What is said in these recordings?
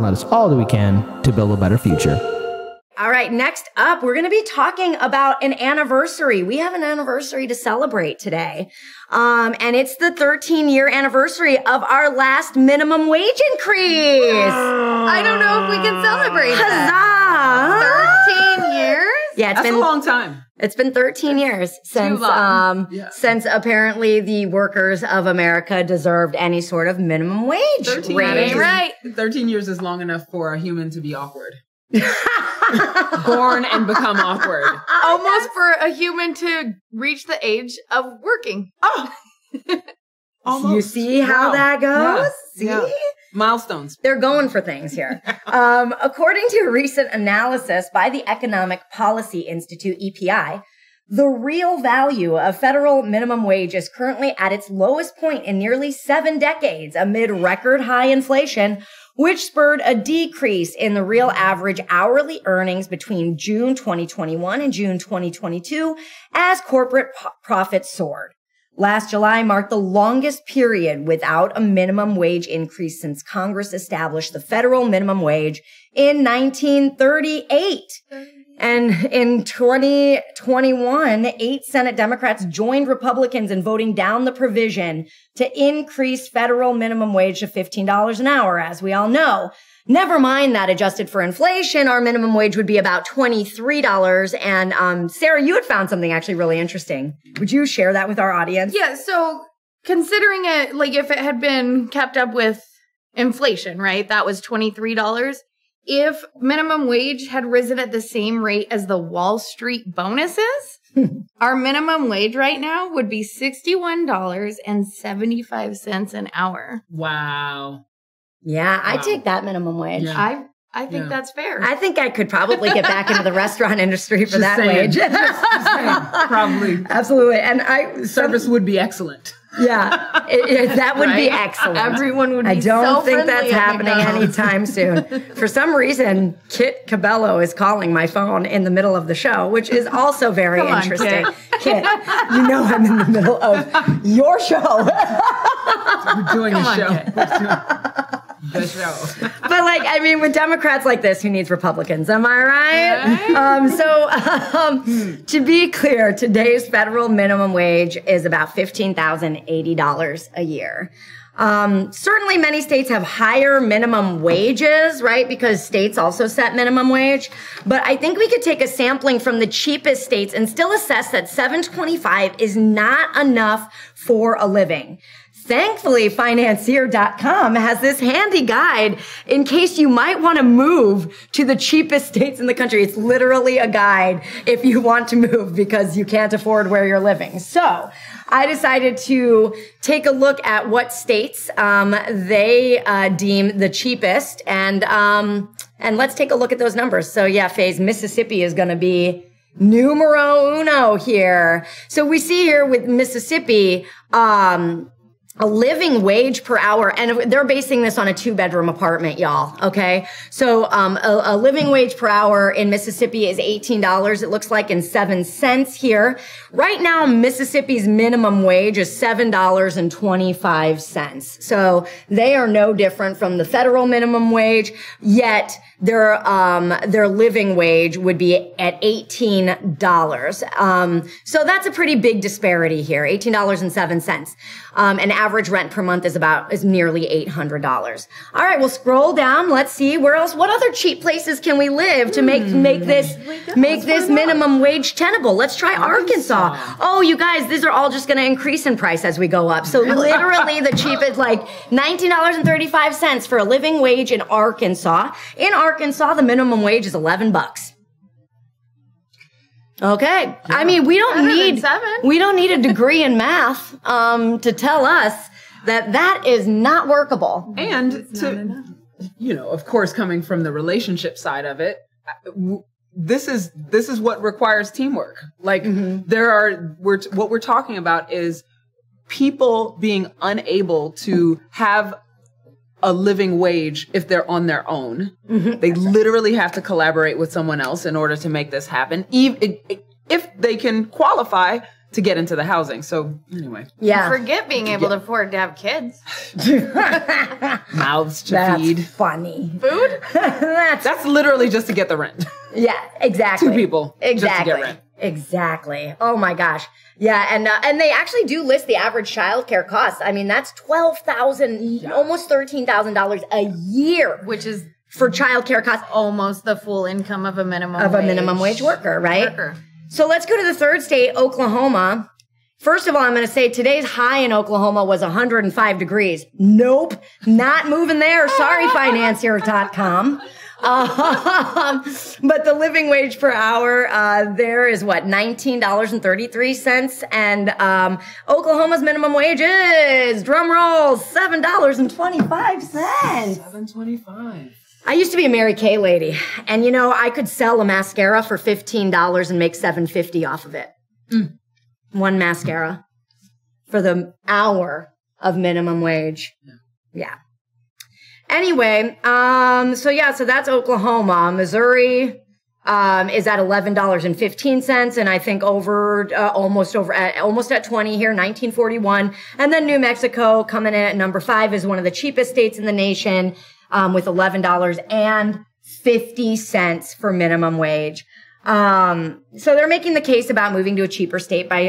let us all do we can to build a better future. All right, next up, we're going to be talking about an anniversary. We have an anniversary to celebrate today. And it's the 13-year anniversary of our last minimum wage increase. I don't know if we can celebrate that. 13 years? Yeah, That's a long time. It's been 13 years since apparently the workers of America deserved any sort of minimum wage 13 raise. Right. 13 years is long enough for a human to be awkward. Born and become awkward. Almost for a human to reach the age of working. Oh, almost. You see how that goes? Yeah. See? Yeah. Milestones. They're going for things here. According to a recent analysis by the Economic Policy Institute, EPI, the real value of federal minimum wage is currently at its lowest point in nearly 7 decades amid record high inflation, which spurred a decrease in the real average hourly earnings between June 2021 and June 2022 as corporate profits soared. Last July marked the longest period without a minimum wage increase since Congress established the federal minimum wage in 1938. And in 2021, 8 Senate Democrats joined Republicans in voting down the provision to increase federal minimum wage to $15 an hour, as we all know. Never mind that adjusted for inflation, our minimum wage would be about $23. And Sarah, you had found something actually really interesting. Would you share that with our audience? Yeah, so considering it, like if it had been kept up with inflation, right, that was $23. If minimum wage had risen at the same rate as the Wall Street bonuses, our minimum wage right now would be $61.75 an hour. Wow. Yeah, I take that minimum wage. Yeah. I think that's fair. I think I could probably get back into the restaurant industry for Just that saying. wage. Just saying. Probably. Absolutely. And Service would be excellent. Yeah, that would be excellent. Everyone would be I don't so think friendly that's at happening McDonald's. anytime soon. For some reason, Kit Cabello is calling my phone in the middle of the show, which is also very Come on, interesting. Kit, you know I'm in the middle of your show. We're doing Come a on, show. Kit. We're doing the show. But like, I mean, with Democrats like this, who needs Republicans? Am I right? To be clear, today's federal minimum wage is about $15,080 a year. Certainly many states have higher minimum wages, right? Because states also set minimum wage. But I think we could take a sampling from the cheapest states and still assess that $725 is not enough for a living. Thankfully, financier.com has this handy guide in case you might want to move to the cheapest states in the country. It's literally a guide if you want to move because you can't afford where you're living. So I decided to take a look at what states they deem the cheapest, and let's take a look at those numbers. So yeah, Faze, Mississippi is going to be numero uno here. So we see here with Mississippi, a living wage per hour, and they're basing this on a 2-bedroom apartment, y'all. Okay. So, a living wage per hour in Mississippi is $18. It looks like in 7 cents here. Right now, Mississippi's minimum wage is $7.25. So they are no different from the federal minimum wage, yet their living wage would be at $18. So that's a pretty big disparity here. $18.07. An average rent per month is nearly $800. All right, we'll scroll down. Let's see where else. What other cheap places can we live to make this minimum wage tenable? Let's try Arkansas. Oh, you guys, these are all just going to increase in price as we go up. So literally the cheapest, like $19.35 for a living wage in Arkansas. In Arkansas, the minimum wage is $11. Okay. Yeah. I mean, we don't need a degree in math to tell us that is not workable. And of course, coming from the relationship side of it, this is what requires teamwork. Like what we're talking about is people being unable to have a living wage if they're on their own. They literally have to collaborate with someone else in order to make this happen. If they can qualify to get into the housing. So anyway, Yeah. Forget being able to afford to have kids. mouths to That's feed. funny. Food? That's literally just to get the rent. Yeah, exactly. 2 people Exactly. just to get rent. Exactly. Oh my gosh. Yeah, and they actually do list the average childcare cost. I mean, that's $12,000, almost $13,000 a year, Which is for childcare costs almost the full income of a minimum wage worker, right? worker. So let's go to the third state, Oklahoma. First of all, I'm going to say today's high in Oklahoma was 105 degrees. Nope, not moving there. Sorry, financier.com. But the living wage per hour, there is what, $19.33. And, Oklahoma's minimum wage is, drum roll, $7.25. $7.25. I used to be a Mary Kay lady, and you know, I could sell a mascara for $15 and make $7.50 off of it. One mascara for the hour of minimum wage. Yeah. Anyway, so that's Oklahoma. Missouri is at $11.15, and I think almost at 20 here, 1941. And then New Mexico coming in at number 5 is one of the cheapest states in the nation, with $11.50 for minimum wage. So they're making the case about moving to a cheaper state by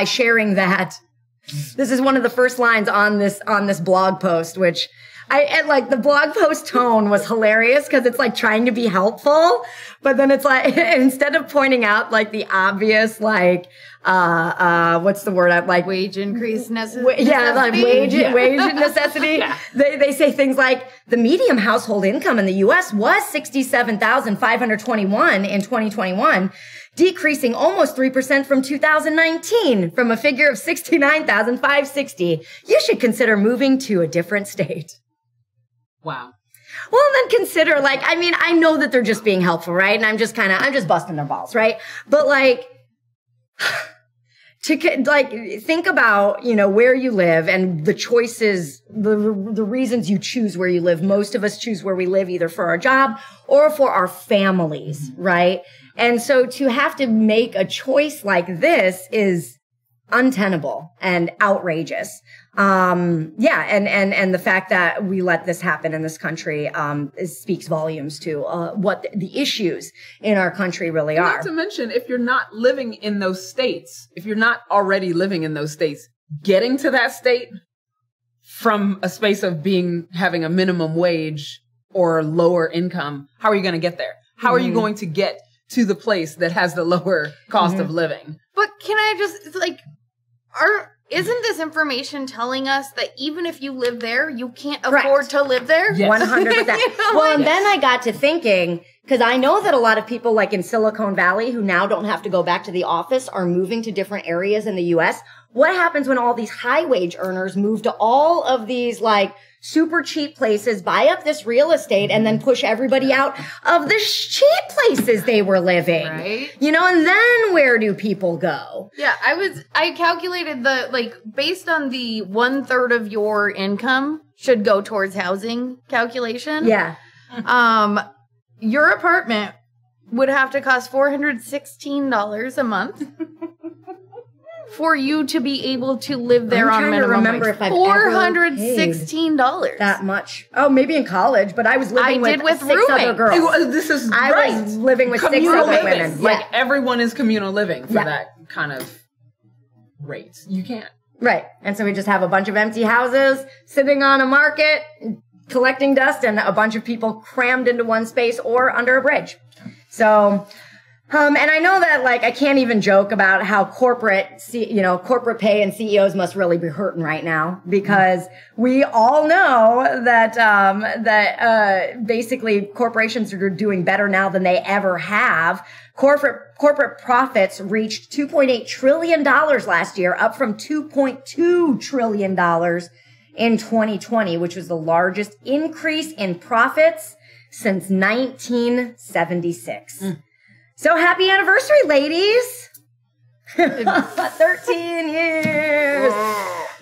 sharing that. This is one of the first lines on this blog post, which the blog post tone was hilarious because it's like trying to be helpful, but then it's like, instead of pointing out like the obvious, like, what's the word? Like Wage increase necessity. wage necessity. They say things like the median household income in the U.S. was $67,521 in 2021, decreasing almost 3% from 2019 from a figure of $69,560. You should consider moving to a different state. Wow. Well, then consider, like, I mean, I know that they're just being helpful, right? And I'm just busting their balls, right? But like, think about, you know, where you live and the choices, the reasons you choose where you live. Most of us choose where we live either for our job or for our families, right? And so to have to make a choice like this is untenable and outrageous. And the fact that we let this happen in this country, speaks volumes to, what the issues in our country really are. Not to mention, if you're not living in those states, if you're not already living in those states, getting to that state from a space of having a minimum wage or lower income, how are you going to get there? How are you going to get to the place that has the lower cost of living? But can I just, isn't this information telling us that even if you live there, you can't afford to live there? Yes. 100%. Well, and then I got to thinking, because I know that a lot of people like in Silicon Valley who now don't have to go back to the office are moving to different areas in the U.S. What happens when all these high wage earners move to all of these like super cheap places, buy up this real estate, and then push everybody out of the cheap places they were living? Right. You know, and then where do people go? Yeah, I calculated based on the 1/3 of your income should go towards housing calculation. Yeah. Your apartment would have to cost $416 a month for you to be able to live there on minimum wage. If I've ever paid $416. that much. Oh, maybe in college, but I was living with 6 other girls. I was living with 6 other women. Like everyone is communal living for that kind of rate. You can't. Right. And so we just have a bunch of empty houses sitting on a market, collecting dust, and a bunch of people crammed into one space or under a bridge. So, and I know that, like, I can't even joke about how corporate pay and CEOs must really be hurting right now, because we all know that basically corporations are doing better now than they ever have. Corporate profits reached $2.8 trillion last year, up from $2.2 trillion in 2020, which was the largest increase in profits since 1976. So happy anniversary, ladies. 13 years.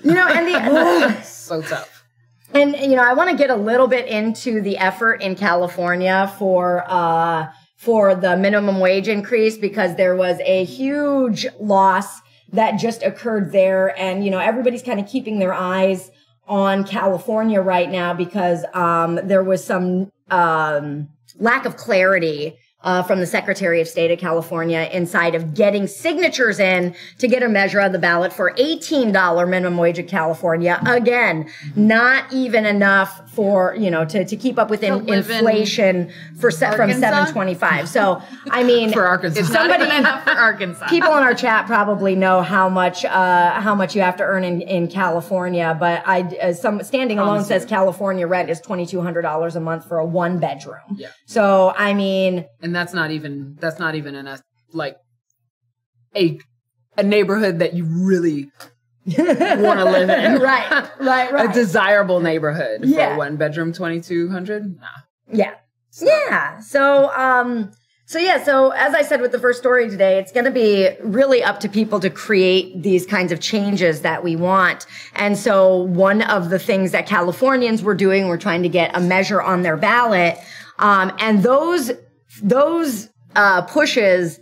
You know, and so tough. And, you know, I want to get a little bit into the effort in California for for the minimum wage increase because there was a huge loss that just occurred there. And, you know, everybody's kind of keeping their eyes on California right now because there was some lack of clarity from the Secretary of State of California inside of getting signatures in to get a measure on the ballot for $18 minimum wage in California. Again, not even enough for, you know, to keep up with inflation from 725. So, I mean, for Arkansas, it's not even enough for Arkansas. People in our chat probably know how much you have to earn in California, but standing alone says California rent is $2,200 a month for a 1-bedroom. Yeah. So, I mean, and that's not even in a a neighborhood that you really want to live in. Right. A desirable neighborhood for Yeah. a 1-bedroom, 2,200. Nah. Yeah. Yeah. So as I said with the first story today, it's going to be really up to people to create these kinds of changes that we want. And so one of the things that Californians were doing, we're trying to get a measure on their ballot. And those pushes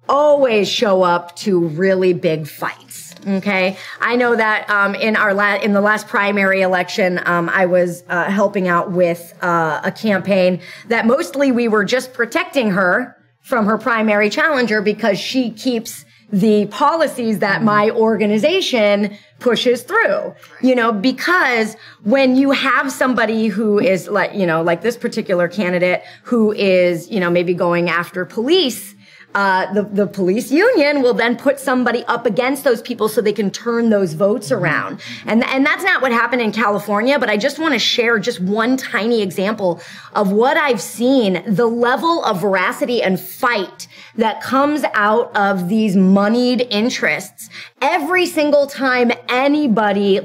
always show up to really big fights. Okay. I know that, in the last primary election, I was, helping out with, a campaign that mostly we were just protecting her from her primary challenger because she keeps the policies that my organization pushes through, you know, because when you have somebody who is like this particular candidate who is, you know, maybe going after police, the police union will then put somebody up against those people so they can turn those votes around. And that's not what happened in California, but I just want to share just one tiny example of what I've seen, the level of veracity and fight that comes out of these moneyed interests every single time anybody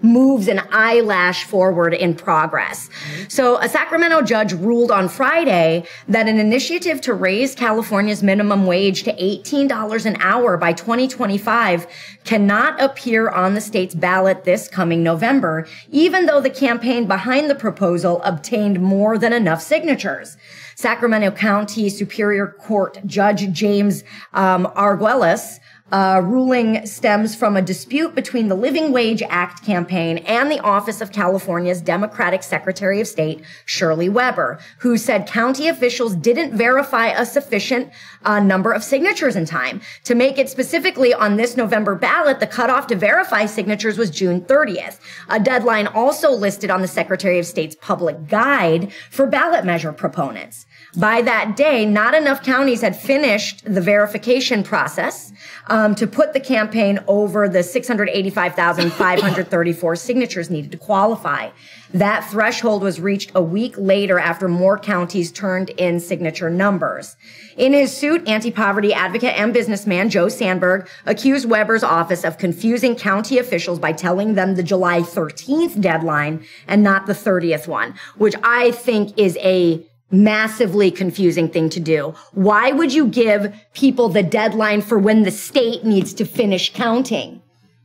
moves an eyelash forward in progress. So a Sacramento judge ruled on Friday that an initiative to raise California's minimum wage to $18 an hour by 2025 cannot appear on the state's ballot this coming November, even though the campaign behind the proposal obtained more than enough signatures. Sacramento County Superior Court Judge James Arguelles ruling stems from a dispute between the Living Wage Act campaign and the Office of California's Democratic Secretary of State, Shirley Weber, who said county officials didn't verify a sufficient number of signatures in time. To make it specifically on this November ballot, the cutoff to verify signatures was June 30th, a deadline also listed on the Secretary of State's public guide for ballot measure proponents. By that day, not enough counties had finished the verification process to put the campaign over the 685,534 signatures needed to qualify. That threshold was reached a week later after more counties turned in signature numbers. In his suit, anti-poverty advocate and businessman Joe Sandberg accused Weber's office of confusing county officials by telling them the July 13th deadline and not the 30th one, which I think is a massively confusing thing to do. Why would you give people the deadline for when the state needs to finish counting?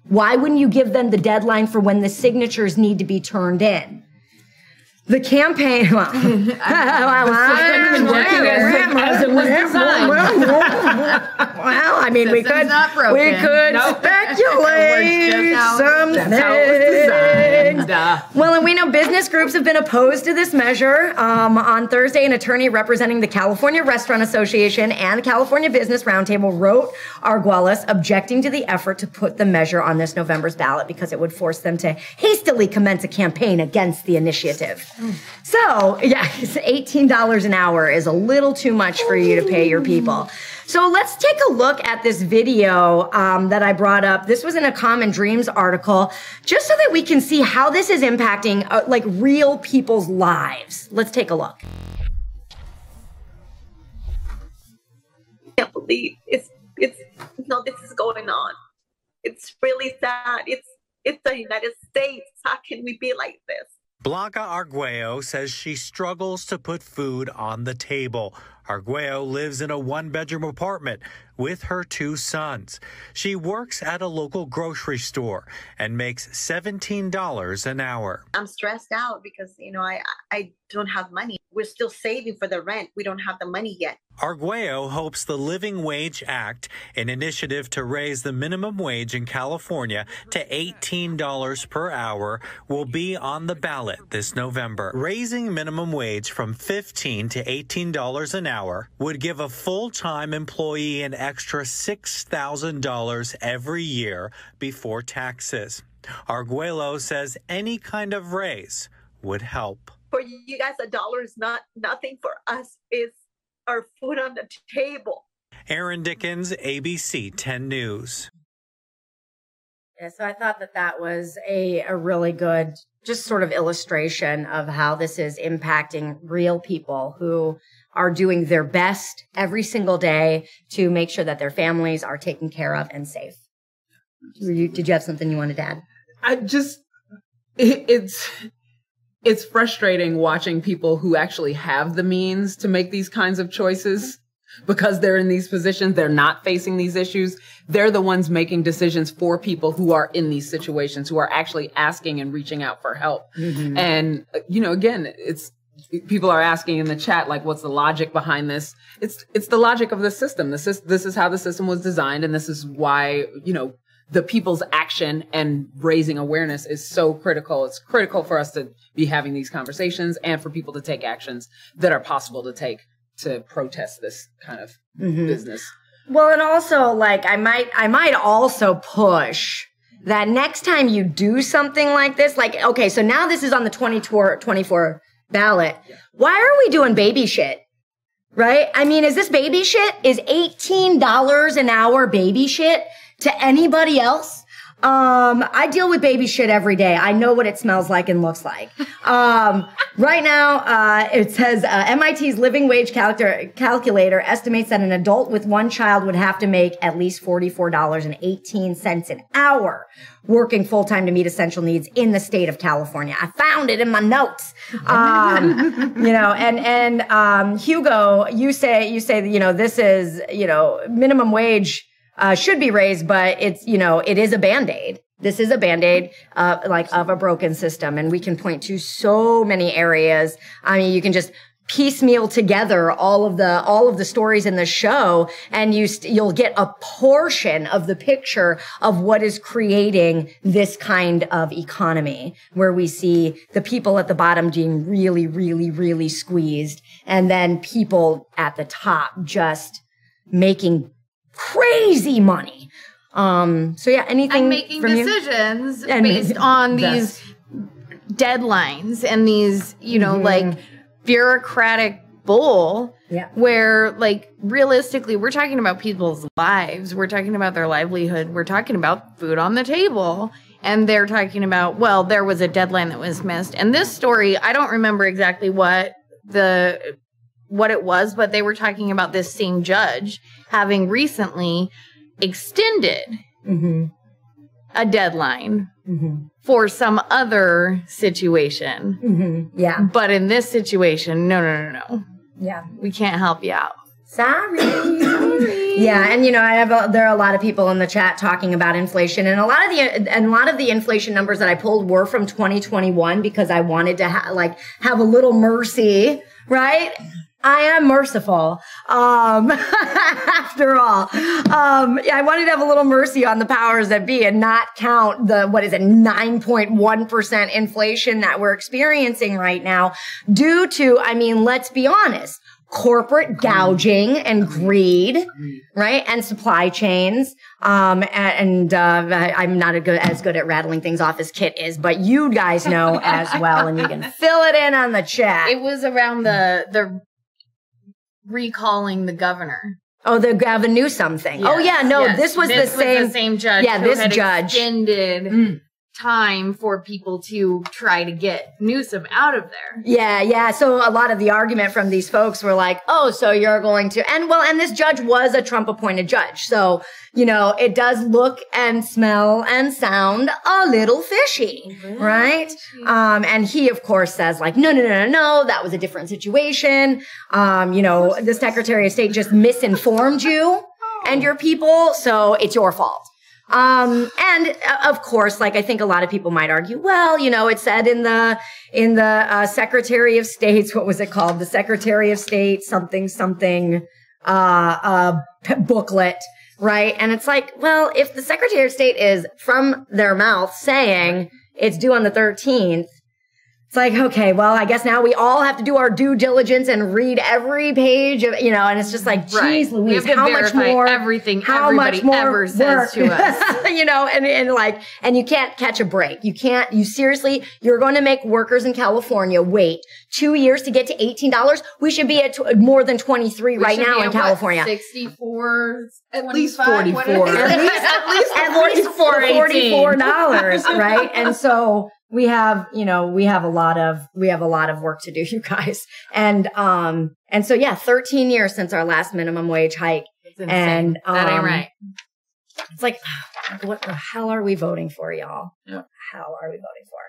Why wouldn't you give them the deadline for when the signatures need to be turned in? The campaign, well, I mean, we could speculate some things. Well, and we know business groups have been opposed to this measure. On Thursday, an attorney representing the California Restaurant Association and the California Business Roundtable wrote Arguelles objecting to the effort to put the measure on this November's ballot because it would force them to hastily commence a campaign against the initiative. So, yeah, $18 an hour is a little too much for you to pay your people. So let's take a look at this video that I brought up. This was in a Common Dreams article, just so that we can see how this is impacting real people's lives. Let's take a look. I can't believe this is going on. It's really sad. It's the United States. How can we be like this? Blanca Arguello says she struggles to put food on the table. Arguello lives in a 1-bedroom apartment with her 2 sons. She works at a local grocery store and makes $17 an hour. I'm stressed out because, I don't have money. we're still saving for the rent. We don't have the money yet. Arguello hopes the Living Wage Act, an initiative to raise the minimum wage in California to $18 per hour, will be on the ballot this November. Raising minimum wage from $15 to $18 an hour would give a full-time employee an extra $6,000 every year before taxes. Arguello says any kind of raise would help. For you guys, $1 is nothing. For us is our food on the table. Aaron Dickens, ABC 10 News. Yeah, so I thought that was a really good, just sort of illustration of how this is impacting real people who are doing their best every single day to make sure that their families are taken care of and safe. Did you have something you wanted to add? It's frustrating watching people who actually have the means to make these kinds of choices because they're in these positions. They're not facing these issues. They're the ones making decisions for people who are in these situations, who are actually asking and reaching out for help. Mm-hmm. And, again, people are asking in the chat, like, what's the logic behind this? It's the logic of the system. This is how the system was designed. And this is why, the people's action and raising awareness is so critical. It's critical for us to be having these conversations and for people to take actions that are possible to take to protest this kind of business. Well, and also, like, I might also push that next time you do something like this, like, okay, so now this is on the 2024 ballot. Yeah. Why are we doing baby shit? Right? I mean, is this baby shit? Is $18 an hour baby shit to anybody else? I deal with baby shit every day. I know what it smells like and looks like. Right now, it says MIT's living wage calculator estimates that an adult with one child would have to make at least $44.18 an hour working full-time to meet essential needs in the state of California. I found it in my notes. Hugo, you say, this is, minimum wage should be raised, but it's, it is a Band-Aid. This is a Band-Aid, of a broken system. And we can point to so many areas. I mean, you can just piecemeal together all of the stories in the show, and you'll get a portion of the picture of what is creating this kind of economy, where we see the people at the bottom being really, really, really squeezed, and then people at the top just making crazy money. Anything and making from decisions based on these deadlines and these, like bureaucratic bull, where, like, realistically, we're talking about people's lives. We're talking about their livelihood. We're talking about food on the table. And they're talking about, well, there was a deadline that was missed. And this story, I don't remember exactly what it was, but they were talking about this same judge having recently extended a deadline for some other situation. Yeah. But in this situation, no. Yeah. We can't help you out. Sorry. Yeah, and there are a lot of people in the chat talking about inflation, and a lot of the inflation numbers that I pulled were from 2021 because I wanted to have a little mercy, right? I am merciful. After all, I wanted to have a little mercy on the powers that be and not count the 9.1% inflation that we're experiencing right now due to, let's be honest, corporate gouging and greed, right? And supply chains. I'm not as good at rattling things off as Kit is, but you guys know as well, and you can fill it in on the chat. It was around the recalling the governor. Oh, the Gavin Newsom thing. Yes, oh yeah, no, yes. this was the same judge. Yeah, who this had judge extended time for people to try to get Newsom out of there. Yeah. So a lot of the argument from these folks were like, oh, so you're going to, and this judge was a Trump appointed judge. So, it does look and smell and sound a little fishy, right? And he, of course, says like, no, that was a different situation. The Secretary of State just misinformed you and your people. So it's your fault. And of course, like, I think a lot of people might argue, well, you know, it said in the Secretary of State's, what was it called? The Secretary of State something, booklet, right? And it's like, well, if the Secretary of State is from their mouth saying it's due on the 13th, it's like, okay, well, I guess now we all have to do our due diligence and read every page of, you know, and it's just like, geez, Louise, how much more, everything everybody ever says to us, you know, and you can't catch a break. You seriously, you're going to make workers in California wait 2 years to get to $18. We should be at more than 23 right now in California. 64, at least 45, 44. At least $44, right? And so we have a lot of work to do, you guys. And so, yeah, 13 years since our last minimum wage hike. And, that ain't right. It's like, what the hell are we voting for, y'all? Yeah. What the hell are we voting for?